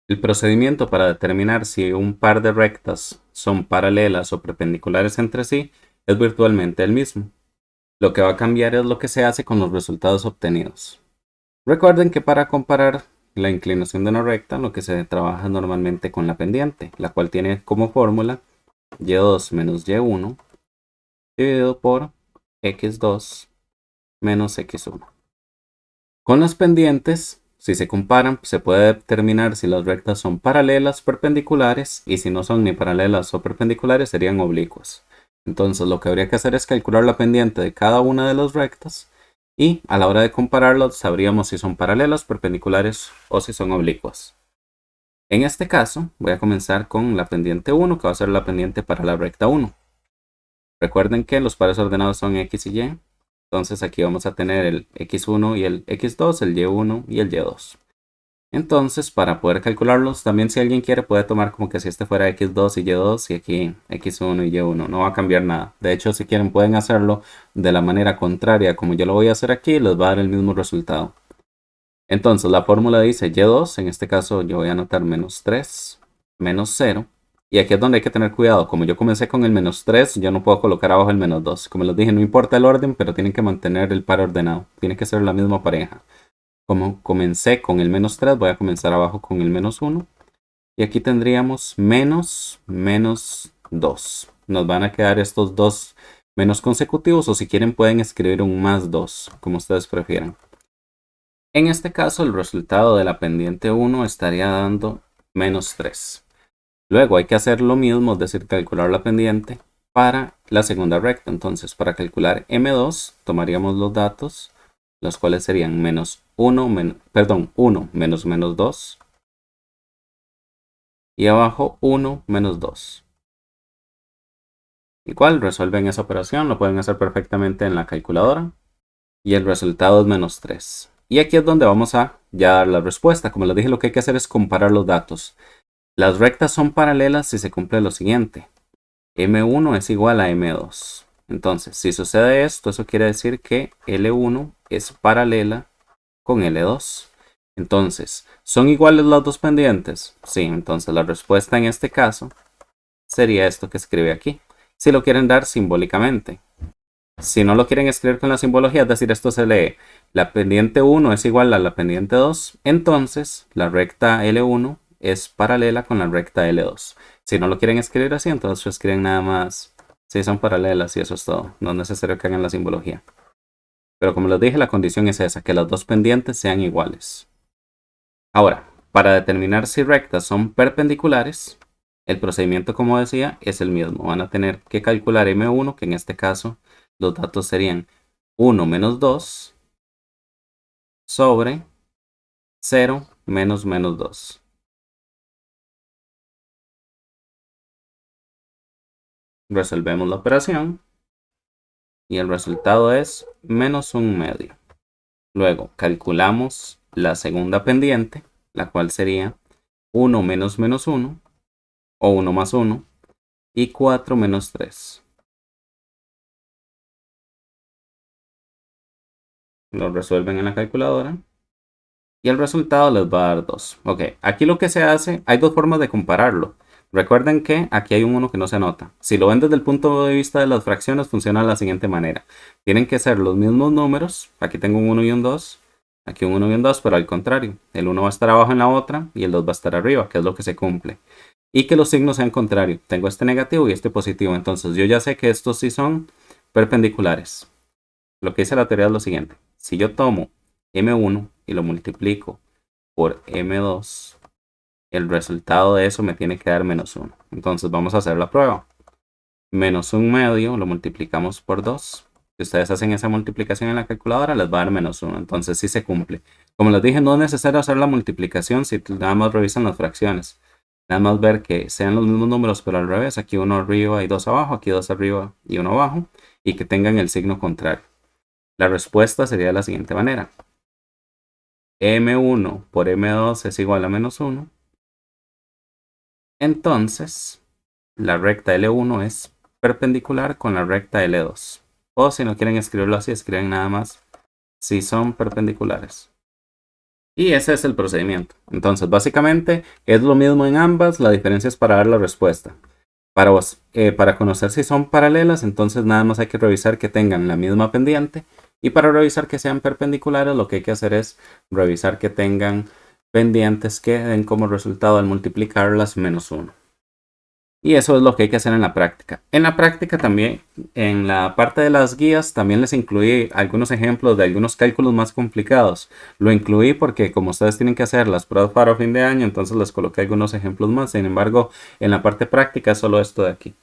El procedimiento para determinar si un par de rectas son paralelas o perpendiculares entre sí es virtualmente el mismo. Lo que va a cambiar es lo que se hace con los resultados obtenidos. Recuerden que para comparar la inclinación de una recta, lo que se trabaja normalmente con la pendiente, la cual tiene como fórmula y2 menos y1 dividido por x2 menos x1. Con las pendientes, si se comparan, se puede determinar si las rectas son paralelas, perpendiculares, y si no son ni paralelas o perpendiculares, serían oblicuas. Entonces, lo que habría que hacer es calcular la pendiente de cada una de las rectas y a la hora de compararlas sabríamos si son paralelas, perpendiculares o si son oblicuas. En este caso, voy a comenzar con la pendiente 1, que va a ser la pendiente para la recta 1. Recuerden que los pares ordenados son x y y. Entonces aquí vamos a tener el x1 y el x2, el y1 y el y2. Entonces, para poder calcularlos, también si alguien quiere puede tomar como que si este fuera x2 y y2 y aquí x1 y y1. No va a cambiar nada. De hecho, si quieren pueden hacerlo de la manera contraria como yo lo voy a hacer aquí, les va a dar el mismo resultado. Entonces, la fórmula dice y2, en este caso yo voy a anotar menos 3, menos 0. Y aquí es donde hay que tener cuidado. Como yo comencé con el menos 3, yo no puedo colocar abajo el menos 2. Como les dije, no importa el orden, pero tienen que mantener el par ordenado. Tiene que ser la misma pareja. Como comencé con el menos 3, voy a comenzar abajo con el menos 1. Y aquí tendríamos menos, menos 2. Nos van a quedar estos dos menos consecutivos, o si quieren pueden escribir un más 2, como ustedes prefieran. En este caso, el resultado de la pendiente 1 estaría dando menos 3. Luego hay que hacer lo mismo, es decir, calcular la pendiente para la segunda recta. Entonces, para calcular m2, tomaríamos los datos, los cuales serían menos 1, 1 menos menos 2 y abajo 1 menos 2. Igual resuelven esa operación, lo pueden hacer perfectamente en la calculadora y el resultado es menos 3. Y aquí es donde vamos a ya dar la respuesta. Como les dije, lo que hay que hacer es comparar los datos. Las rectas son paralelas si se cumple lo siguiente. M1 es igual a M2. Entonces, si sucede esto, eso quiere decir que L1 es paralela con L2. Entonces, ¿son iguales las dos pendientes? Sí, entonces la respuesta en este caso sería esto que escribe aquí. Si lo quieren dar simbólicamente. Si no lo quieren escribir con la simbología, es decir, esto se lee, la pendiente 1 es igual a la pendiente 2, entonces la recta L1 es paralela con la recta L2. Si no lo quieren escribir así, entonces escriben nada más si son paralelas y eso es todo. No es necesario que hagan la simbología. Pero como les dije, la condición es esa, que las dos pendientes sean iguales. Ahora, para determinar si rectas son perpendiculares, el procedimiento, como decía, es el mismo. Van a tener que calcular M1, que en este caso los datos serían 1 menos 2 sobre 0 menos menos 2. Resolvemos la operación y el resultado es menos un medio. Luego calculamos la segunda pendiente, la cual sería 1 menos menos 1 o 1 más 1 y 4 menos 3. Lo resuelven en la calculadora y el resultado les va a dar 2. Ok, aquí lo que se hace, hay dos formas de compararlo. Recuerden que aquí hay un 1 que no se anota. Si lo ven desde el punto de vista de las fracciones, funciona de la siguiente manera. Tienen que ser los mismos números. Aquí tengo un 1 y un 2. Aquí un 1 y un 2, pero al contrario. El 1 va a estar abajo en la otra y el 2 va a estar arriba, que es lo que se cumple. Y que los signos sean contrarios. Tengo este negativo y este positivo. Entonces yo ya sé que estos sí son perpendiculares. Lo que dice la teoría es lo siguiente. Si yo tomo M1 y lo multiplico por M2, el resultado de eso me tiene que dar menos 1. Entonces vamos a hacer la prueba. Menos un medio lo multiplicamos por 2. Si ustedes hacen esa multiplicación en la calculadora, les va a dar menos 1. Entonces sí se cumple. Como les dije, no es necesario hacer la multiplicación si nada más revisan las fracciones. Nada más ver que sean los mismos números, pero al revés. Aquí uno arriba y dos abajo. Aquí dos arriba y uno abajo. Y que tengan el signo contrario. La respuesta sería de la siguiente manera. M1 por M2 es igual a menos 1. Entonces, la recta L1 es perpendicular con la recta L2. O si no quieren escribirlo así, escriben nada más si son perpendiculares. Y ese es el procedimiento. Entonces, básicamente es lo mismo en ambas, la diferencia es para dar la respuesta. Para conocer si son paralelas, entonces nada más hay que revisar que tengan la misma pendiente. Y para revisar que sean perpendiculares, lo que hay que hacer es revisar que tengan pendientes que den como resultado al multiplicarlas -1. Y eso es lo que hay que hacer en la práctica. En la práctica también, en la parte de las guías, también les incluí algunos ejemplos de algunos cálculos más complicados. Lo incluí porque como ustedes tienen que hacer las pruebas para fin de año, entonces les coloqué algunos ejemplos más. Sin embargo, en la parte práctica es solo esto de aquí.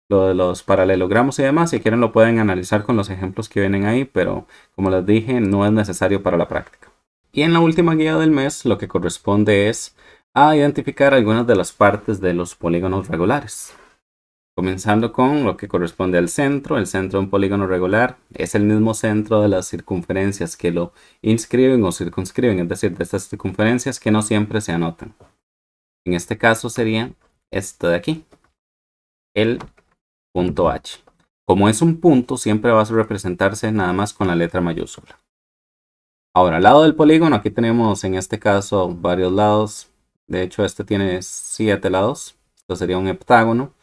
Lo de los paralelogramos y demás, si quieren lo pueden analizar con los ejemplos que vienen ahí, pero como les dije, no es necesario para la práctica. Y en la última guía del mes, lo que corresponde es a identificar algunas de las partes de los polígonos regulares. Comenzando con lo que corresponde al centro. El centro de un polígono regular es el mismo centro de las circunferencias que lo inscriben o circunscriben, es decir, de estas circunferencias que no siempre se anotan. En este caso sería esto de aquí, el punto H. Como es un punto, siempre va a representarse nada más con la letra mayúscula. Ahora, al lado del polígono, aquí tenemos en este caso varios lados. De hecho, este tiene 7 lados. Esto sería un heptágono.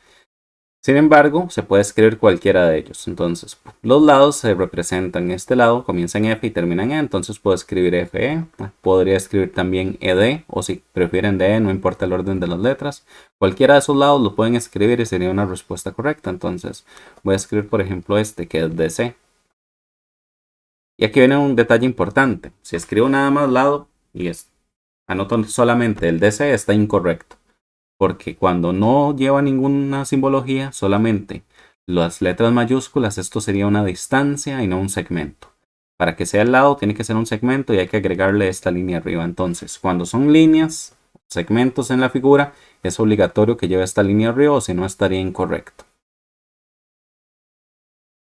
Sin embargo, se puede escribir cualquiera de ellos. Entonces, los lados se representan. Este lado comienza en F y termina en E. Entonces puedo escribir FE. Podría escribir también ED. O si prefieren DE, no importa el orden de las letras. Cualquiera de esos lados lo pueden escribir y sería una respuesta correcta. Entonces, voy a escribir, por ejemplo, este que es DC. Y aquí viene un detalle importante. Si escribo nada más lado y anoto solamente el DC, está incorrecto. Porque cuando no lleva ninguna simbología, solamente las letras mayúsculas, esto sería una distancia y no un segmento. Para que sea el lado, tiene que ser un segmento y hay que agregarle esta línea arriba. Entonces, cuando son líneas, segmentos en la figura, es obligatorio que lleve esta línea arriba o si no estaría incorrecto.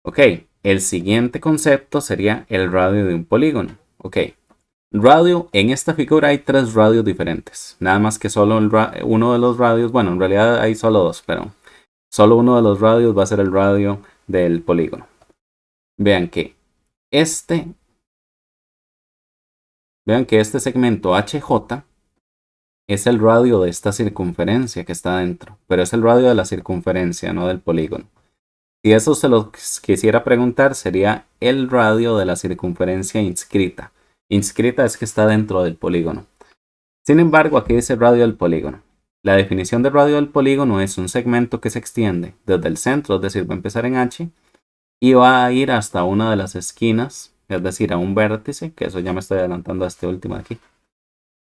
Ok, el siguiente concepto sería el radio de un polígono. Ok, radio, en esta figura hay 3 radios diferentes. Nada más que solo uno de los radios, bueno, en realidad hay solo 2, pero solo uno de los radios va a ser el radio del polígono. Vean que este, vean que este segmento HJ es el radio de esta circunferencia que está dentro, pero es el radio de la circunferencia, no del polígono. Si eso se lo quisiera preguntar, sería el radio de la circunferencia inscrita. Inscrita es que está dentro del polígono. Sin embargo, aquí dice radio del polígono. La definición de radio del polígono es un segmento que se extiende desde el centro, es decir, va a empezar en H, y va a ir hasta una de las esquinas, es decir, a un vértice, que eso ya me estoy adelantando a este último de aquí,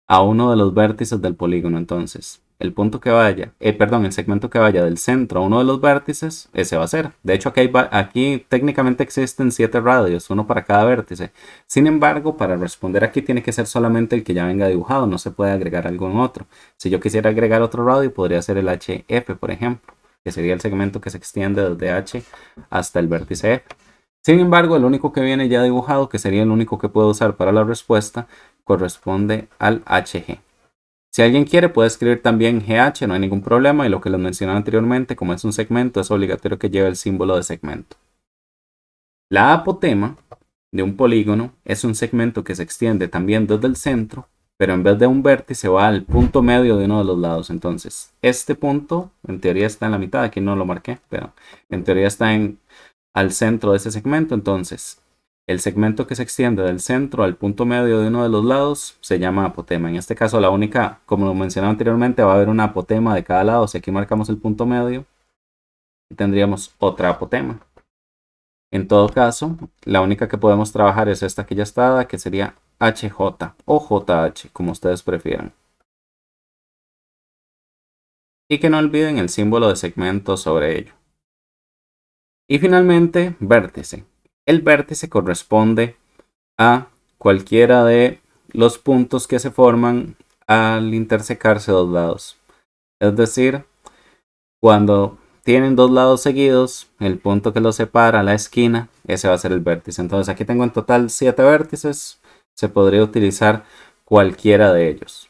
a uno de los vértices del polígono. Entonces, el punto que vaya, el segmento que vaya del centro a uno de los vértices, ese va a ser. De hecho, aquí técnicamente existen 7 radios, uno para cada vértice. Sin embargo, para responder aquí tiene que ser solamente el que ya venga dibujado, no se puede agregar algún otro. Si yo quisiera agregar otro radio, podría ser el HF, por ejemplo, que sería el segmento que se extiende desde H hasta el vértice F. Sin embargo, el único que viene ya dibujado, que sería el único que puedo usar para la respuesta, corresponde al HG. Si alguien quiere puede escribir también GH, no hay ningún problema, y lo que les mencioné anteriormente, como es un segmento, es obligatorio que lleve el símbolo de segmento. La apotema de un polígono es un segmento que se extiende también desde el centro, pero en vez de un vértice va al punto medio de uno de los lados. Entonces, este punto en teoría está en la mitad, aquí no lo marqué, pero en teoría está al centro de ese segmento. Entonces, el segmento que se extiende del centro al punto medio de uno de los lados se llama apotema. En este caso, la única, como lo mencionaba anteriormente, va a haber una apotema de cada lado. Si aquí marcamos el punto medio, tendríamos otra apotema. En todo caso, la única que podemos trabajar es esta que ya está dada, que sería HJ o JH, como ustedes prefieran. Y que no olviden el símbolo de segmento sobre ello. Y finalmente, vértice. El vértice corresponde a cualquiera de los puntos que se forman al intersecarse dos lados. Es decir, cuando tienen dos lados seguidos, el punto que los separa, la esquina, ese va a ser el vértice. Entonces aquí tengo en total 7 vértices. Se podría utilizar cualquiera de ellos.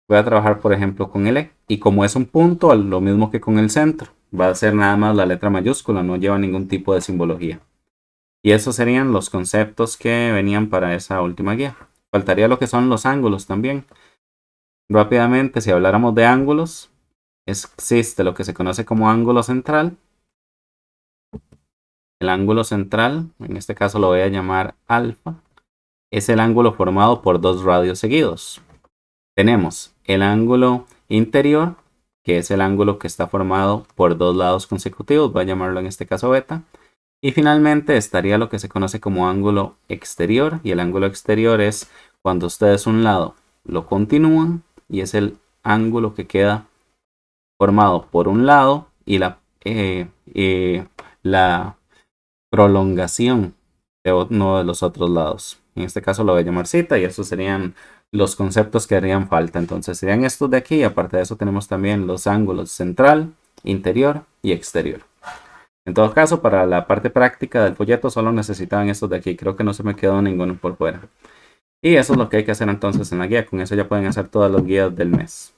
Voy a trabajar, por ejemplo, con el E. Y como es un punto, lo mismo que con el centro. Va a ser nada más la letra mayúscula, no lleva ningún tipo de simbología. Y esos serían los conceptos que venían para esa última guía. Faltaría lo que son los ángulos también. Rápidamente, si habláramos de ángulos, existe lo que se conoce como ángulo central. El ángulo central, en este caso lo voy a llamar alfa, es el ángulo formado por dos radios seguidos. Tenemos el ángulo interior, que es el ángulo que está formado por dos lados consecutivos, voy a llamarlo en este caso beta. Y finalmente estaría lo que se conoce como ángulo exterior, y el ángulo exterior es cuando ustedes un lado lo continúan y es el ángulo que queda formado por un lado y la prolongación de uno de los otros lados. En este caso lo voy a llamar cita y estos serían los conceptos que harían falta. Entonces serían estos de aquí y aparte de eso tenemos también los ángulos central, interior y exterior. En todo caso, para la parte práctica del folleto solo necesitaban estos de aquí. Creo que no se me quedó ninguno por fuera. Y eso es lo que hay que hacer entonces en la guía. Con eso ya pueden hacer todas las guías del mes.